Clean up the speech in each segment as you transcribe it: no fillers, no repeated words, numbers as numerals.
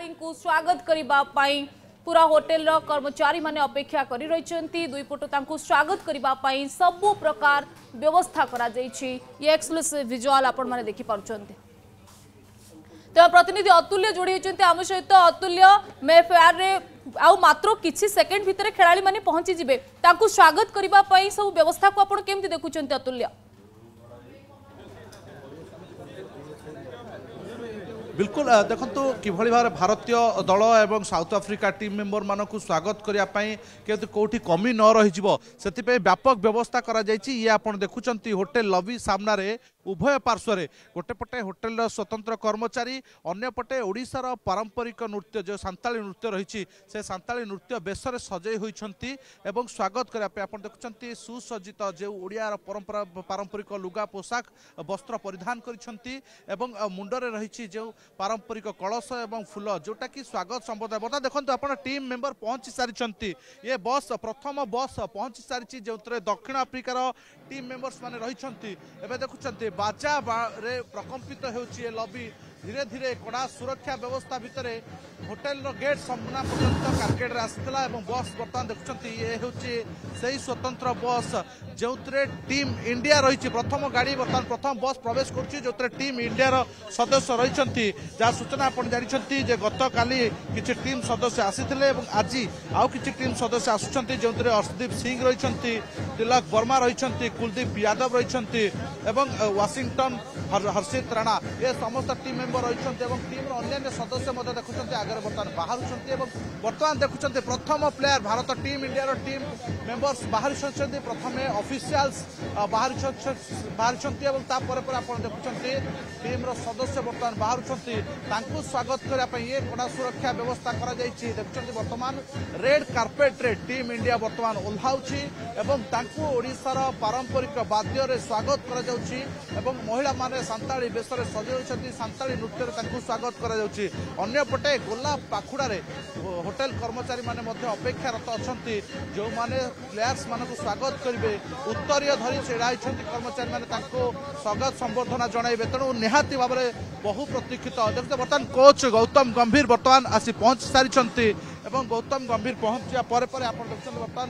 खिलाड़ी को स्वागत करने पूरा होटेल कर्मचारी माने अपेक्षा करी रही दुई पटु तांको स्वागत करने सबु प्रकार व्यवस्था करा जाइछि। ये एक्सक्लूसिव विजुअल आपण माने देखि पारुछन्ते। तो प्रतिनिधि अतुल्य जोड़ी होती आम सहित अतुल्य मे फेयर रे आउ मात्र किछि सेकेंड भितर खेलाड़ी माने पहुंची जिबे तांको स्वागत करने सब व्यवस्था को आपण केमति देखुछन्ते अतुल्य? बिल्कुल देखो कि भाव भारतीय दल एवं साउथ अफ्रिका टीम मेंबर मानक स्वागत करने कौटी कमी न रही व्यापक व्यवस्था करा ये आपन देखुंत होटेल लॉबी सामने उभय पार्श्व गोटे पटे होटेल स्वतंत्र कर्मचारी अन्य पटे ओडिशार पारंपरिक नृत्य जो सांताली नृत्य रही से सांताली नृत्य बेसरे सजई होती एवं स्वागत करने आप देखुंत सुसज्जित जो ओडियार परंपरा पारंपरिक लुगा पोशाक वस्त्र परिधान कर मुंडरे रही जो पारंपरिक कलश एवं फूल जोटा कि स्वागत संबोधन बता देखो आप टीम मेंबर पहुंची सारी ये बस प्रथम बस पहुंची सारी जो दक्षिण अफ्रिकार टीम मेंबर्स माने रही देखुं बाजा रे प्रकम्पित होची लॉबी धीरे धीरे कड़ा सुरक्षा व्यवस्था भितर होटेल गेट सामना पर्यंत कार्केट आसाला बस बर्तमान देखुं ये हूँ से स्वतंत्र बस जो टीम इंडिया रही प्रथम गाड़ी बर्तमान प्रथम बस प्रवेश कर टीम इंडिया सदस्य रही जहाँ सूचना आप जानते गत काली किसी टीम सदस्य आसी आज आउ कि टीम सदस्य आसुँच जो अर्शदीप सिंह रही तिलक वर्मा रही कुलदीप यादव रही वाशिंगटन हर्षित राणा ये समस्त टीम मेंबर रही टीम अन्य सदस्य देखुं आगे बर्तमान बाहर बर्तमान देखुं प्रथम player Bharat team India team members बाहर प्रथम ऑफिशियल्स बाहर देखुं टीम सदस्य बर्तमान बाहर स्वागत करने ये कड़ा सुरक्षा व्यवस्था करा देखुं बर्तमान रेड कार्पेट रे टीम इंडिया बर्तमान ओह्लाउची ओडिशार पारंपरिक वाद्य स्वागत करा महिला माने सांताली बेसरे सजई सांताली नृत्य स्वागत करा पटे गोला पाखुड़े होटेल कर्मचारी माने अपेक्षारत अच्छा जो माने प्लेयर्स मानक स्वागत करेंगे उत्तरीय धरी छेड़ा कर्मचारी माने स्वागत संबर्धना जनइबे तेणु निहाती भाव में बहु प्रतीक्षित देखते बर्तमान कोच गौतम गंभीर बर्तमान आसी पहुंच सारी गौतम गंभीर पहुंचा बर्तमान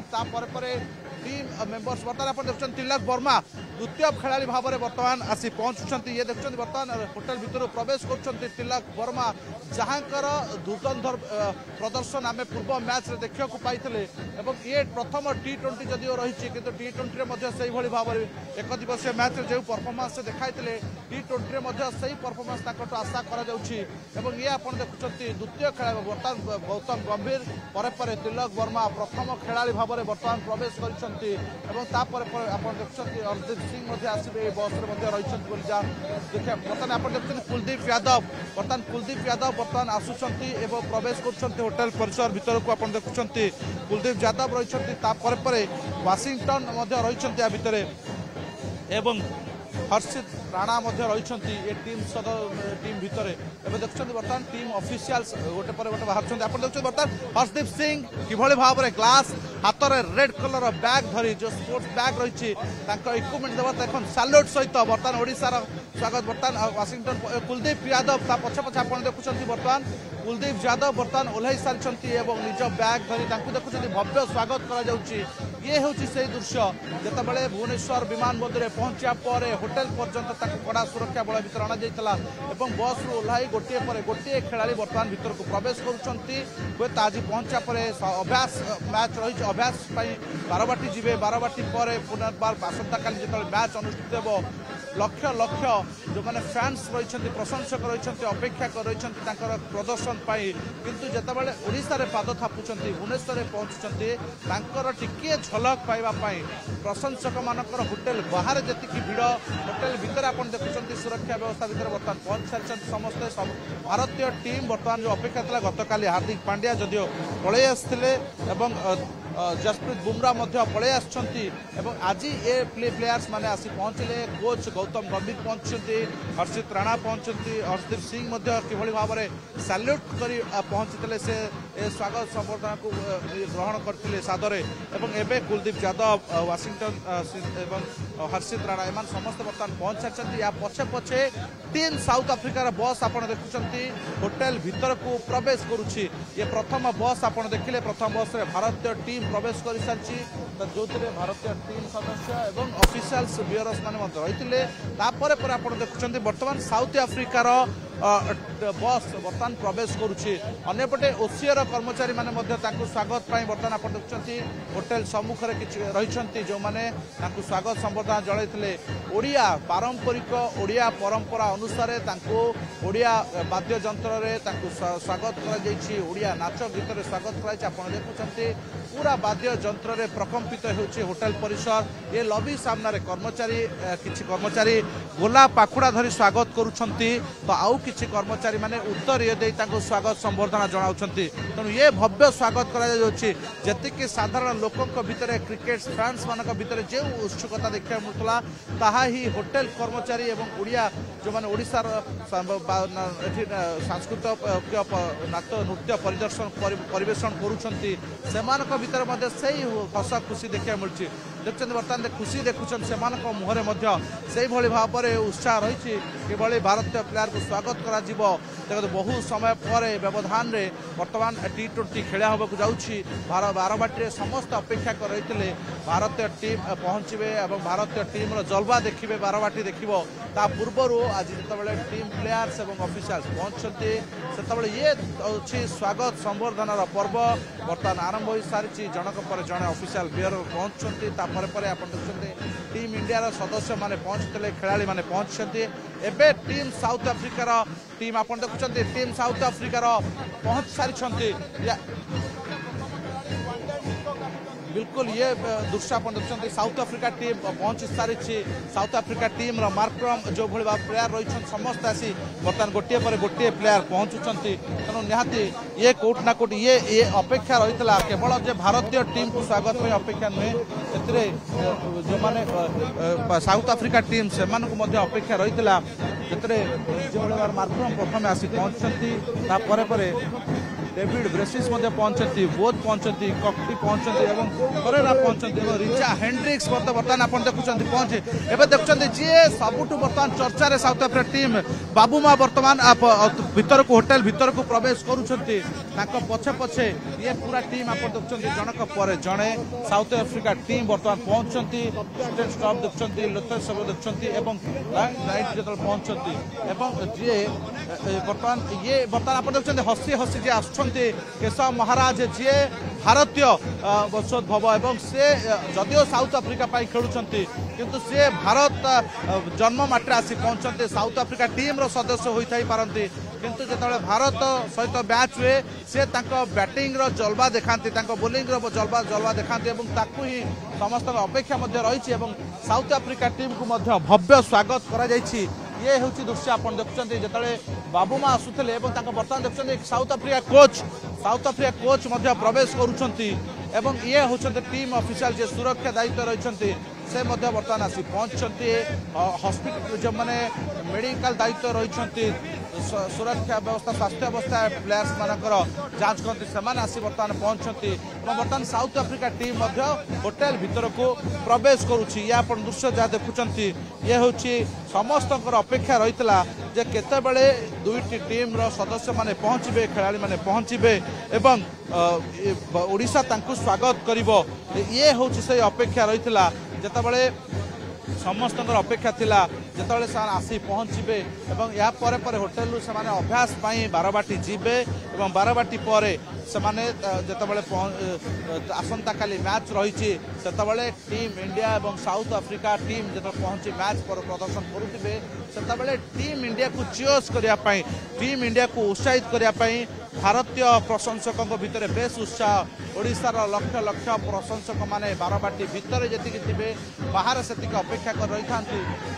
टीम मेंबर्स बर्तमान आप देखते तिलक वर्मा द्वितीय खेलाड़ी भाव में बर्तमान आसी पहुंचुंट ये देखते बर्तमान होटेल भितर प्रवेश कर तिलक वर्मा जहाँकर दुर्गंधर प्रदर्शन आम पूर्व मैच रे देखा पाई ये प्रथम T20 जदिव रही कि T20 भाव में एक दिवसीय मैच जो परफॉर्मेंस देखा T20 से परफॉर्मेंस आशा कर ये आप देखुं द्वितीय खेलाड़ी बर्तमान गौतम गंभीर पर तिलक वर्मा प्रथम खेलाड़ी भाव में बर्तमान प्रवेश कर अर्शदीप सिंह आसवे बस रही देखिए बर्तमान आप देखते कुलदीप यादव बर्तमान आसुंच प्रवेश कर होटेल परिसर भितर को आप देखुं कुलदीप यादव रही वाशिंगटन रही भितर एवं हर्षित राणा रही ये टीम भितर एवं देखते बर्तमान टीम ऑफिशियल्स गोटे पर गोटे बाहर आप देखते बर्तमान हर्षदीप सिंह किभली भाव में ग्लास हाथ में रेड कलर बैग धरी जो स्पोर्ट्स बैग रही इक्विपमेंट देवा देख साल्यूट सहित बर्तमान ओडिशार स्वागत बर्तमान वाशिंगटन कुलदीप यादव पछे पछे आप देखुं बर्तमान कुलदीप यादव बर्तमान ओह्लाई सारी निज बैग धरी देखुं भव्य स्वागत कर ये हूँ से दृश्य जितेबाला भुवनेश्वर विमान बंदर पहुंचा पर होटेल पर्यंत कड़ा सुरक्षा बल भर अणा बस रु ओह्लाई गोटे पर गोटे खेलाड़ी बर्तमान भीतर को प्रवेश कर आज पहुंचा पर अभ्यास मैच रही अभ्यास बारवाटी जी बारवाटी पर पुनर्बार आसंता काली जो मैच अनुष्ठित हो लक्ष लक्ष जो मैंने फैंस रही प्रशंसक रही अपेक्षा कर रही प्रदर्शन किंतु जितेबाला ओडिशा रे पाद थापुंट भुवनेश्वर पहुंचुंट टिके झलक पाइबापी प्रशंसक मानकर होटेल बाहर जी भिड़ होटेल भितर आप देखुं सुरक्षा व्यवस्था भितर बर्तमान पहुंच सारी समस्ते सब भारतीय टीम बर्तमान जो अपेक्षा था गत काली हार्दिक पांड्या जदिव पलि आसते जसप्रीत बुमराह पलि आज ये प्लेयर्स माने आसी पहुंचले कोच गौतम गंभीर पहुंचते हर्षित राणा पहुंचते अर्शदीप सिंह किभली भाव में साल्यूट कर पहुंची से ए स्वागत संबर्धना को ग्रहण करते सादरे एवं एबे कुलदीप यादव वाशिंगटन एवं हर्षित राणा एम समस्त बर्तमान पहुंच सारी या पछे पछे टीम साउथ अफ्रिकार बस आप देखुं होटेल भीतर को प्रवेश करुच्ची ये प्रथम बस आप देखिले प्रथम बस रे भारतीय टीम प्रवेश कर सारी जो भारतीय टीम सदस्य एवं ऑफिशियल्स बियरर्स माने रही आप देखुं बर्तमान साउथ अफ्रिकार बस बर्तमान प्रवेश करुच्ची अंपटे ओसीआर कर्मचारी माने स्वागत बर्तमान आप देखुं होटेल सम्मुख रही जो मैंने स्वागत संबर्धना जड़े ओडिया पारंपरिक ओडिया परंपरा अनुसार ओडिया वाद्य जंत्र स्वागत ओडिया नाच गीत स्वागत कर देखुं पूरा वाद्य जंत्र प्रकम्पित होटेल परिसर ये लबी सामने कर्मचारी किछि कर्मचारी गोला पाखुड़ा धरी स्वागत करुछंती तो आउ किछि कर्मचारी माने उत्तर दे स्वागत संबर्धना जनाउछंती तेणु ये भव्य स्वागत करा साधारण लोकों भितर क्रिकेट फैंस मान भितर जो उत्सुकता देखा मिलूला ताहा ही होटेल कर्मचारी एवं ओडिया जो मैंने ओडिशार सांस्कृतिक नाच नृत्य परिदर्शन परिवेषण करुछंती सेमानक भितर मध्य सही हस खुशी देखा मिलूँ देखते बर्तमान खुशी देखुं से मुहर से भाव में उत्साह रही कि भारतीय प्लेयर को स्वागत करा देखते बहु समय पर व्यवधान रे बर्तमान T20 खेला होगा जाऊँगी बारवाटी समस्त अपेक्षा कर रही भारतीय टीम पहुँचे और भारतीय टीम जलवा देखिए बारवाटी देख पूर्वर आज जिते टीम प्लेयर्स और ऑफिशियल्स पहुँचते से ये अच्छी स्वागत संबर्धनार पर्व बर्तमान आरंभ हो सारी जनक पर जड़े ऑफिशियल बियर पहुँचते आप देखते टीम इंडिया सदस्य माने पहुँचते खेलाड़ी माने पहुँचते एबे टीम साउथ अफ्रिकार टीम आप देखुं टीम साउथ अफ्रिकार पहुँच सारी बिल्कुल ये दृश्य आप देखते साउथ अफ्रिका टीम पहुँची सारी साउथ अफ्रिका टीम मार्क्रम जो भाई प्लेयर रही समस्त आसी बर्तमान गोटे पर गोटे प्लेयर पहुँचुंट तेणु निहाती ये कोट ना कोट ये अपेक्षा रही केवल जे भारतीय टीम को स्वागत में अपेक्षा नुहे से जो मैंने साउथ अफ्रिका टीम से अपेक्षा रही जो मार्क्रम प्रथम आसी पहुँचती डेविड ब्रेसिस पहुंचती बोध पहुंचती कक्टी पहुंचती फरेरा पहुंचती रिचा हेंड्रिक्स बर्तमान आप देखुं पहुंचे एवं देखुं जी सबुठ बर्तमान चर्चा साउथ अफ्रिका टीम बाबूमा बर्तमान भीतर को होटेल भीतर को प्रवेश करुँचे पछे पछे ये पूरा टीम आप देखुं जनक पर जड़े साउथ अफ्रिका टीम बर्तमान पहुंचती स्टॉप देखुं लोथर सब देखुं जो पहुंचती जी बर्तमान ये बर्तमान आप देखुं हसी हसी जी आस केशव महाराज जी भारतीय वंशोद्भव एवं से जदियो साउथ अफ्रिका खेलुंट किंतु से भारत जन्म माटे आसी पहुंचते साउथ अफ्रिका टीम रो सदस्य होता पारती किंतु जो भारत सहित मैच हुए से बैटिंग रो जलवा देखाती बोलिंग रो जलवा देखाती ही समस्त अपेक्षा रही साउथ अफ्रिका टीम को भव्य स्वागत करा ये हूँ दृश्य आप देखुं जो बाबूमा आसुले बर्तमान देखुं साउथ अफ्रिका कोच प्रवेश करुँच ये हूँ टीम ऑफिशियल जे सुरक्षा दायित्व रही से बर्तमान आसी पहुँचते हॉस्पिटल जो मैंने मेडिकल दायित्व रही सुरक्षा व्यवस्था स्वास्थ्य अवस्था प्लेयर्स मानकर जांच करते से बर्तमान पहुँचती बर्तमान साउथ अफ्रिका टीम होटेल भीतर को प्रवेश करुच्ची या दृश्य जहाँ देखुं ये हूँ समस्त अपेक्षा रही जे केतेबेले दुईटी टीम सदस्य माने पहुँचे खेलाड़ी माने पहुँचे एवं ओडिशा तांकु स्वागत करिवो ये हूँ से अपेक्षा रही जेतेबेले समस्त अपेक्षा थिला जेतेबेले से आसी पहुँचे या पर होटेल से अभ्यास बारवाटी जीवे और बारवाटी पर से जितेबाला आसंता काली मैच रही से टीम इंडिया और साउथ अफ्रिका टीम जो पहुँची मैच पर प्रदर्शन करुवे से टीम इंडिया को चियर्स करने टीम इंडिया को उत्साहित करने भारतीय प्रशंसकों भितर बेस उत्साह ओडिशार लक्ष लक्ष प्रशंसक माने बारवाटी भितर जी थे बाहर से अपेक्षा कर रही था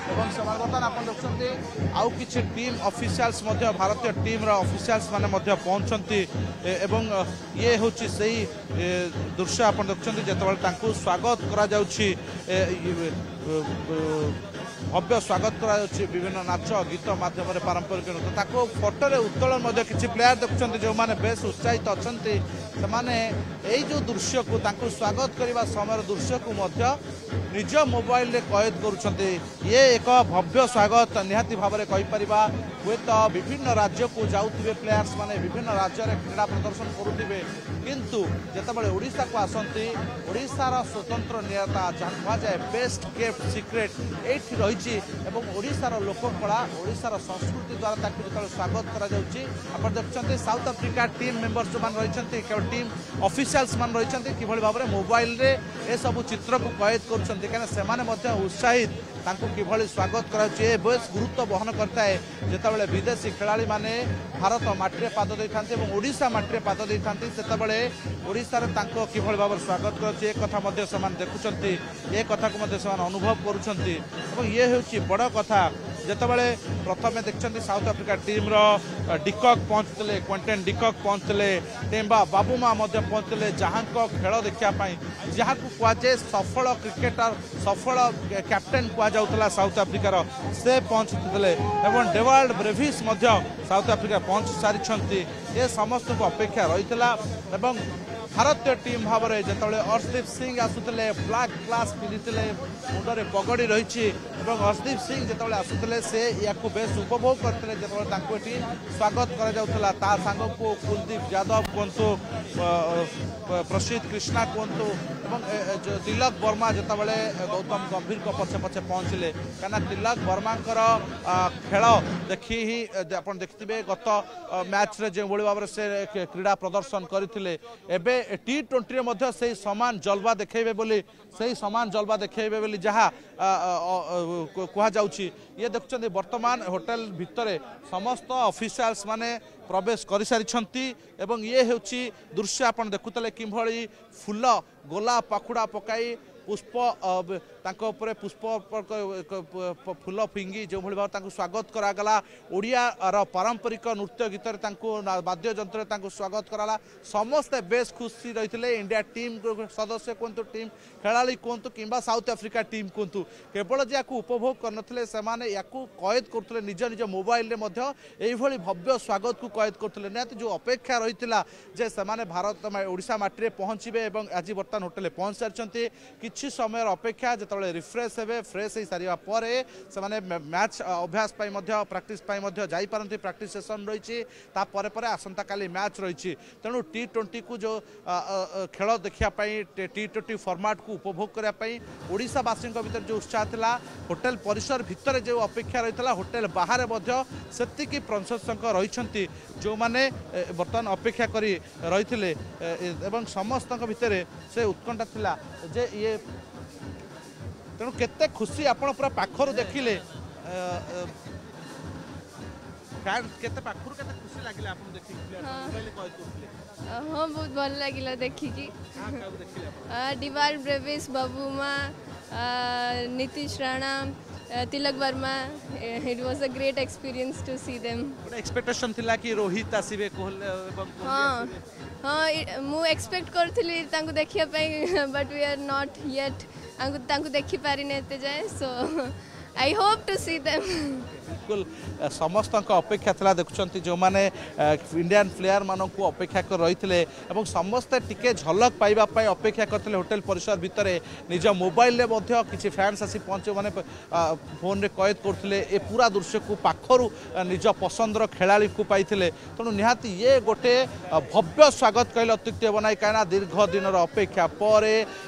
बर्तमान आप देखते आउ कि टीम ऑफिशियल्स भारतीय टीम ऑफिशियल्स माने पहुँचती एवं ये हूँ से दृश्य आप देखते जो स्वागत करा भव्य स्वागत करा विभिन्न नाच गीत माध्यम पारंपरिक नृत्य ताको फोटो उत्तोलन किसी प्लेयर देखुं जो मैंने बेस उत्साहित अच्छा से जो दृश्य को स्वागत करने समय दृश्य को निज मोबाइल रे कैद करुँच ये एक भव्य स्वागत निहाती भाव में कहीपर हे तो विभिन्न राज्य को जाऊे प्लेयर्स माने विभिन्न राज्य में क्रीड़ा प्रदर्शन करुवे किंतु जितेबाला ओडिशा को आसती ओडिशार स्वतंत्र निरता जहाँ कहुए बेस्ट केप्ट सिक्रेट ये रही ओडिशार लोककला ओडिशार संस्कृति द्वारा जो स्वागत करा देखते साउथ अफ्रिका टीम मेंबर्स जो मैंने रही केवल टीम ऑफिशियल्स मान रही कि भाव में मोबाइल रे ए सब चित्र को कैद कर उत्साहित किभली स्वागत करा बेस गुरुत्व बहन करता है जितेबाला विदेशी खिलाड़ी माने भारत माटी पाद दे था ओडिशा माटी पाद दे था ओडिशार किभली भाव स्वागत कर देखुं ये कथा को अनुभव करुँच ये हूँ बड़ कथा जितेबाला प्रथम देखते साउथ अफ्रिका टीम डिकक पहुँचते क्वेंटेन डिकक पहुँचते टेम्बा बाबूमा पहुँचते जहाँ खेल देखापी जहाँ कहुए सफल क्रिकेटर सफल कैप्टेन कहुला साउथ अफ्रिकार से पहुँचते एवं डेवाल्ड ब्रेविस साउथ अफ्रिका पहुँच सारी ये समस्त को अपेक्षा रही भारतीय टीम भाव में जिते अर्शदीप सिंह आसुले ब्लैक ग्लास पिंधि मुंडे पगड़ी रही अर्शदीप सिंह जिते आसुले से या बेस उपभोग करते जो स्वागत करा सांग को कुलदीप यादव कहतु प्रसिद्ध कृष्णा कहतु तिलक वर्मा जितेबाला गौतम गंभीर को पछे पछे पहुँचले कहीं तिलक वर्मा खेल देखी ही आप देखिए गत मैच रे जो भाव में से क्रीड़ा प्रदर्शन करते T20 से समान जलवा देखेबे बोली से समान जलवा देखेबे बोली जहाँ कह जाउछि ये देखुं वर्तमान होटेल भितर समस्त ऑफिशियल्स माने प्रवेश कर सारी एवं ये हूँ दृश्य आप देखुले कि फूल गोला पाखुड़ा पकाई पुष्प पुष्प फूल फिंगी जो भाव स्वागत करागला ओडियार पारंपरिक नृत्य गीत वाद्य जंत्र स्वागत कराला समस्ते बेस खुशी रही इंडिया टीम सदस्य कहतु टीम खेलाड़ी कहतु कि साउथ अफ्रिका टीम कहतु केवल जे उपभोग करते कैद करते निज निज मोबाइल रे भव्य स्वागत को कैद करते निहत जो अपेक्षा रही है भारत ओडिशा माटी पहुँचे आज बर्तमान होटेल पहुँच सारी किसी समय अपेक्षा जो रिफ्रेश हे फ्रेश हो सारा पर से मैच अभ्यास प्राक्टिस जापारती प्राक्टिस सेसन रही आसंता काली मैच रही तेणु T20 को जो खेल देखापी T20 फॉर्मेट को उपभोग करने ओडिशावासी भीतर जो उत्साह था होटेल परिसर भितर जो अपेक्षा रही होटेल बाहर से प्रशंसक रही जो मैंने बर्तमान अपेक्षा कर रही समस्त भितर से उत्कंठा थिला जे ये तेणु केते खुशी आपण पूरा पाखर देखिले केते पाखर केते खुशी लागिला आपण देखि मोबाइल कय करथिले हां बहुत भल लागिला देखि कि डिवाल्ड ब्रेविस बाबूमा Nitish Rana Tilak Varma it was a great experience to see them expectation थिला कि रोहित आसीबे कोहली एवं हां हां मु एक्सपेक्ट करथिली तांको देखिया पई but we are not yet तांको देखि पारि नेते जाय so I hope to see them बिल्कुल समस्त अपेक्षा था देखुं जो मैंने इंडियन प्लेयर मान को अपेक्षा कर रही समस्ते टिके झलक पाइबापी अपेक्षा करते होटेल परिसर भितर निज मोबाइल रे किसी फैंस आसी पहुँचे मैंने फोन रे कैद करते ए पूरा दृश्य को पाखर निज पसंदर खेलाड़ी को पाई तेणु निहाती ये गोटे भव्य स्वागत कहले अत्युक्ति हे ना कहीं दीर्घ दिन अपेक्षा पर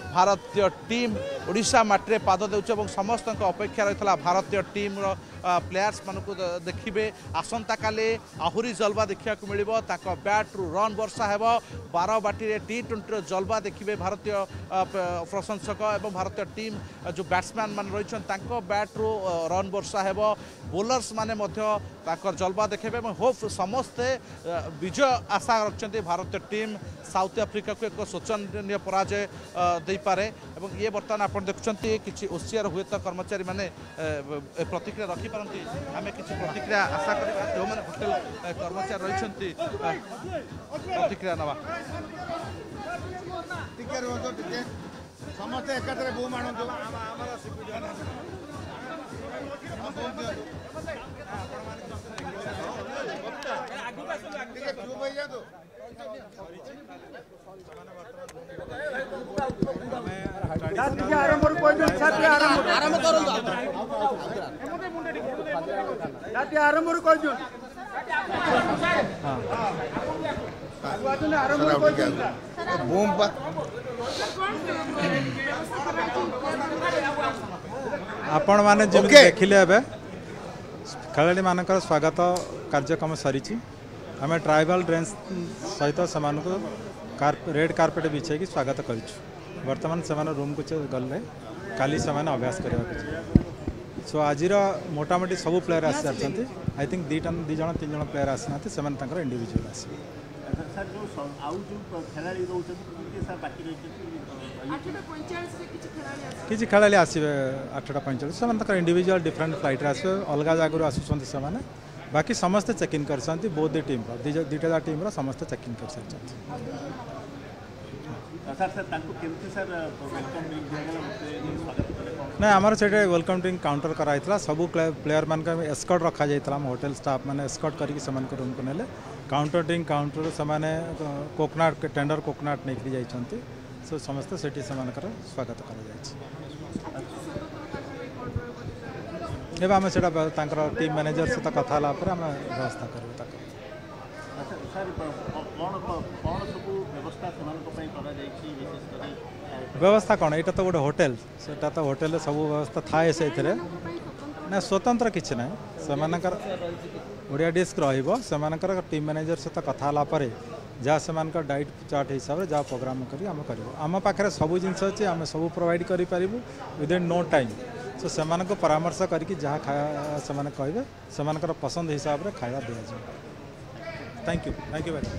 भारतीय टीम ओडिशा माटी पाद देउछ समस्त अपेक्षा रही भारतीय टीम प्लेयर्स मान को देखिए आसंता काले आहुरी जलवा देखा मिल बैट रु रन वर्षा है 12 बाटी T20 जलवा देखिए भारतीय प्रशंसक एवं भारतीय टीम जो बैट्समैन मान रही बैट रु रन वर्षा है बोलर्स माने जलवा देखिए होप समस्ते विजय आशा रखते भारतीय टीम साउथ अफ्रिका को एक शोचनीय पराजय दे पारे ये बर्तमान आप देखुं कि ओसीआर हुए तो कर्मचारी मैंने प्रतिक्रिया रखी पारती आम किसी प्रतिक्रिया आशा करवा जो मैंने होटेल कर्मचारी रही प्रतिक्रिया नवा समस्ते एकात्र बो मानू आपण माने जमी देखिले एबे खेलाड़ी मानकर स्वागत कार्यक्रम सरी आम ट्राइबल ड्रेस सहित से रेड कार्पेट बिछे स्वागत करूँ बर्तमान से रूम को गले काली से अभ्यास करने सो आज मोटामोटी सब प्लेयर आसी सारी आई थिंक दीज 3 जन प्लेयर आसी ना से इंडिविजुअल आस किसी खेला आसवे 8:45 से इंडिविजुअल डिफरेंट फ्लाइट आसवे अलग जगह आसुँच से बाकी समस्ते चेकिंग कर बहुत टीम दीटा टीम समस्ते चेकिंग कर सारी ना आमर से वेलकम ड्रिंक काउंटर कराई सब प्लेयर मान एस्कॉर्ट रखा जाता होटेल स्टाफ मैंने एस्कॉर्ट करके रूम को नेले काउंटर ड्रिंक काउंटर से कोकोनट टेंडर कोकोनट नहीं जाइए सो समस्ते से स्वागत कर आम से टीम मैनेजर सहित कथा व्यवस्था कर व्यवस्था कौन यहाँ तो गोटे होटेल से तो होटेल सब व्यवस्था थाए से ना स्वतंत्र किसी ना से ओडिया डिस्क रही टीम मैनेजर सहित कथा जहाँ से डाइट चार्ट हिसाब से जहाँ प्रोग्राम करें आम पाखे सब जिनस अच्छे आम सब प्रोवाइड करूँ विदिन नो टाइम सो से परामर्श करके जहाँ खाया से कहे से पसंद हिसाब से खाया दि जाए थैंक यू वेरी मच।